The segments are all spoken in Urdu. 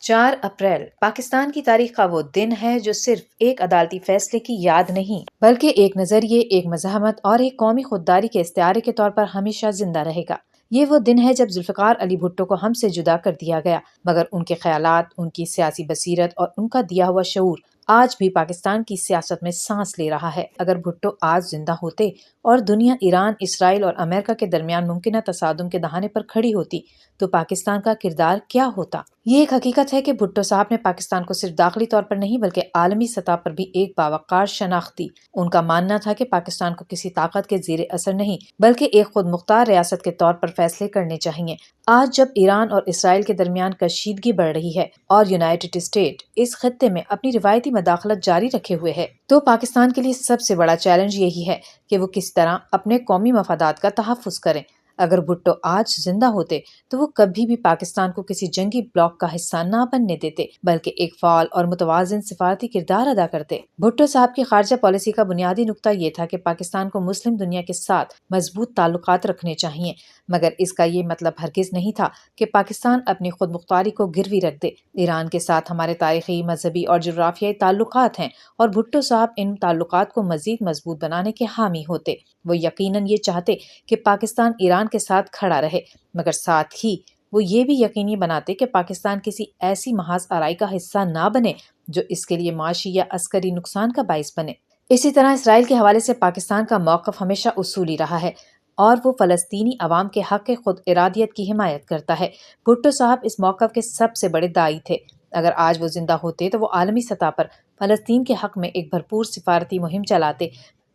4 اپریل پاکستان کی تاریخ کا وہ دن ہے جو صرف ایک عدالتی فیصلے کی یاد نہیں بلکہ ایک نظریے، ایک مزاحمت اور ایک قومی خودداری کے استعارے کے طور پر ہمیشہ زندہ رہے گا۔ یہ وہ دن ہے جب ذوالفقار علی بھٹو کو ہم سے جدا کر دیا گیا، مگر ان کے خیالات، ان کی سیاسی بصیرت اور ان کا دیا ہوا شعور آج بھی پاکستان کی سیاست میں سانس لے رہا ہے۔ اگر بھٹو آج زندہ ہوتے اور دنیا ایران، اسرائیل اور امریکہ کے درمیان ممکنہ تصادم کے دہانے پر کھڑی ہوتی تو پاکستان کا کردار کیا ہوتا؟ یہ ایک حقیقت ہے کہ بھٹو صاحب نے پاکستان کو صرف داخلی طور پر نہیں بلکہ عالمی سطح پر بھی ایک باوقار شناخت دی۔ ان کا ماننا تھا کہ پاکستان کو کسی طاقت کے زیر اثر نہیں بلکہ ایک خود مختار ریاست کے طور پر فیصلے کرنے چاہیے۔ آج جب ایران اور اسرائیل کے درمیان کشیدگی بڑھ رہی ہے اور یونائیٹڈ اسٹیٹ اس خطے میں اپنی روایتی مداخلت جاری رکھے ہوئے ہے تو پاکستان کے لیے سب سے بڑا چیلنج یہی ہے کہ وہ کس طرح اپنے قومی مفادات کا تحفظ کریں۔ اگر بھٹو آج زندہ ہوتے تو وہ کبھی بھی پاکستان کو کسی جنگی بلاک کا حصہ نہ بننے دیتے بلکہ ایک فعال اور متوازن سفارتی کردار ادا کرتے۔ بھٹو صاحب کی خارجہ پالیسی کا بنیادی نقطہ یہ تھا کہ پاکستان کو مسلم دنیا کے ساتھ مضبوط تعلقات رکھنے چاہیے، مگر اس کا یہ مطلب ہرگز نہیں تھا کہ پاکستان اپنی خود مختاری کو گروی رکھ دے۔ ایران کے ساتھ ہمارے تاریخی، مذہبی اور جغرافیائی تعلقات ہیں اور بھٹو صاحب ان تعلقات کو مزید مضبوط بنانے کے حامی ہوتے۔ وہ یقیناً یہ چاہتے کہ پاکستان ایران کے ساتھ کھڑا رہے، مگر ساتھ ہی وہ یہ بھی یقینی بناتے کہ پاکستان کسی ایسی محاذ آرائی کا حصہ نہ بنے جو اس کے لیے معاشی یا عسکری نقصان کا باعث بنے۔ اسی طرح اسرائیل کے حوالے سے پاکستان کا موقف ہمیشہ اصولی رہا ہے اور وہ فلسطینی عوام کے حق خود ارادیت کی حمایت کرتا ہے۔ بھٹو صاحب اس موقف کے سب سے بڑے داعی تھے۔ اگر آج وہ زندہ ہوتے تو وہ عالمی سطح پر فلسطین کے حق میں ایک بھرپور سفارتی مہم چلاتے،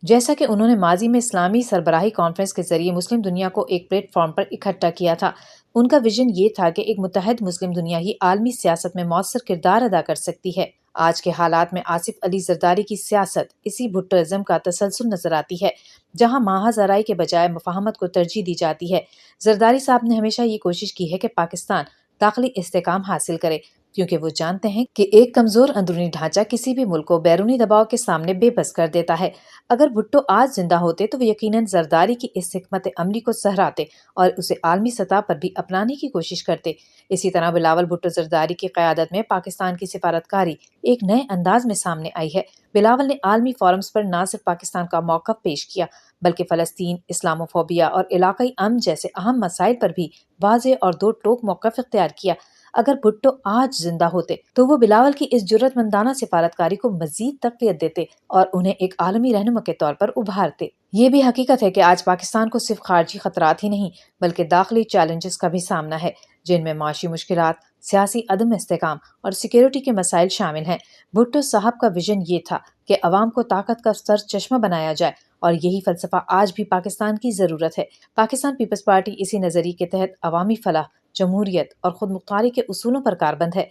جیسا کہ انہوں نے ماضی میں اسلامی سربراہی کانفرنس کے ذریعے مسلم دنیا کو ایک پلیٹ فارم پر اکٹھا کیا تھا۔ ان کا ویژن یہ تھا کہ ایک متحد مسلم دنیا ہی عالمی سیاست میں مؤثر کردار ادا کر سکتی ہے۔ آج کے حالات میں آصف علی زرداری کی سیاست اسی بھٹوازم کا تسلسل نظر آتی ہے، جہاں محاذ آرائی کے بجائے مفاہمت کو ترجیح دی جاتی ہے۔ زرداری صاحب نے ہمیشہ یہ کوشش کی ہے کہ پاکستان داخلی استحکام حاصل کرے، کیونکہ وہ جانتے ہیں کہ ایک کمزور اندرونی ڈھانچہ کسی بھی ملک کو بیرونی دباؤ کے سامنے بے بس کر دیتا ہے۔ اگر بھٹو آج زندہ ہوتے تو وہ یقیناً زرداری کی اس حکمت عملی کو سہراتے اور اسے عالمی سطح پر بھی اپنانے کی کوشش کرتے۔ اسی طرح بلاول بھٹو زرداری کی قیادت میں پاکستان کی سفارتکاری ایک نئے انداز میں سامنے آئی ہے۔ بلاول نے عالمی فورمز پر نہ صرف پاکستان کا موقف پیش کیا بلکہ فلسطین، اسلاموفوبیا اور علاقائی امن جیسے اہم مسائل پر بھی واضح اور دو ٹوک موقف اختیار کیا۔ اگر بھٹو آج زندہ ہوتے تو وہ بلاول کی اس جرأت مندانہ سفارتکاری کو مزید تقویت دیتے اور انہیں ایک عالمی رہنما کے طور پر ابھارتے۔ یہ بھی حقیقت ہے کہ آج پاکستان کو صرف خارجی خطرات ہی نہیں بلکہ داخلی چیلنجز کا بھی سامنا ہے، جن میں معاشی مشکلات، سیاسی عدم استحکام اور سیکیورٹی کے مسائل شامل ہیں۔ بھٹو صاحب کا ویژن یہ تھا کہ عوام کو طاقت کا سر چشمہ بنایا جائے اور یہی فلسفہ آج بھی پاکستان کی ضرورت ہے۔ پاکستان پیپلز پارٹی اسی نظریے کے تحت عوامی فلاح، جمہوریت اور خود مختاری کے اصولوں پر کاربند ہے۔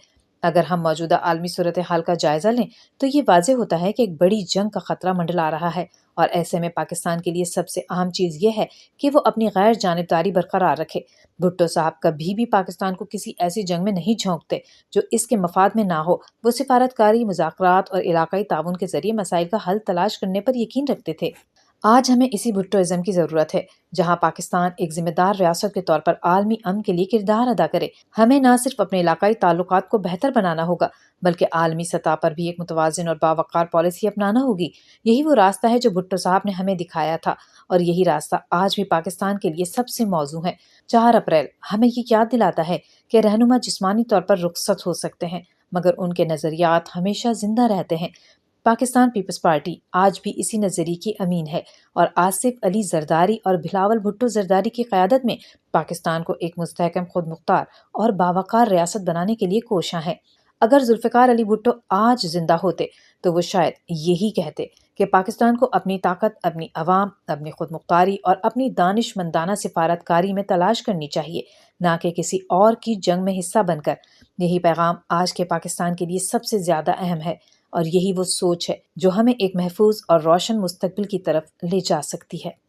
اگر ہم موجودہ عالمی صورتحال کا جائزہ لیں تو یہ واضح ہوتا ہے کہ ایک بڑی جنگ کا خطرہ منڈلا رہا ہے، اور ایسے میں پاکستان کے لیے سب سے اہم چیز یہ ہے کہ وہ اپنی غیر جانبداری برقرار رکھے۔ بھٹو صاحب کبھی بھی پاکستان کو کسی ایسی جنگ میں نہیں جھونکتے جو اس کے مفاد میں نہ ہو۔ وہ سفارتکاری، مذاکرات اور علاقائی تعاون کے ذریعے مسائل کا حل تلاش کرنے پر یقین رکھتے تھے۔ آج ہمیں اسی بھٹوازم کی ضرورت ہے، جہاں پاکستان ایک ذمہ دار ریاست کے طور پر عالمی امن کے لیے کردار ادا کرے۔ ہمیں نہ صرف اپنے علاقائی تعلقات کو بہتر بنانا ہوگا بلکہ عالمی سطح پر بھی ایک متوازن اور باوقار پالیسی اپنانا ہوگی۔ یہی وہ راستہ ہے جو بھٹو صاحب نے ہمیں دکھایا تھا، اور یہی راستہ آج بھی پاکستان کے لیے سب سے موزوں ہے۔ 4 اپریل ہمیں یہ یاد دلاتا ہے کہ رہنما جسمانی طور پر رخصت ہو سکتے ہیں مگر ان کے نظریات ہمیشہ زندہ رہتے ہیں۔ پاکستان پیپلز پارٹی آج بھی اسی نظریے کی امین ہے اور آصف علی زرداری اور بلاول بھٹو زرداری کی قیادت میں پاکستان کو ایک مستحکم، خود مختار اور باوقار ریاست بنانے کے لیے کوشاں ہے۔ اگر ذوالفقار علی بھٹو آج زندہ ہوتے تو وہ شاید یہی کہتے کہ پاکستان کو اپنی طاقت اپنی عوام، اپنی خود مختاری اور اپنی دانش مندانہ سفارتکاری میں تلاش کرنی چاہیے، نہ کہ کسی اور کی جنگ میں حصہ بن کر۔ یہی پیغام آج کے پاکستان کے لیے سب سے زیادہ اہم ہے، اور یہی وہ سوچ ہے جو ہمیں ایک محفوظ اور روشن مستقبل کی طرف لے جا سکتی ہے۔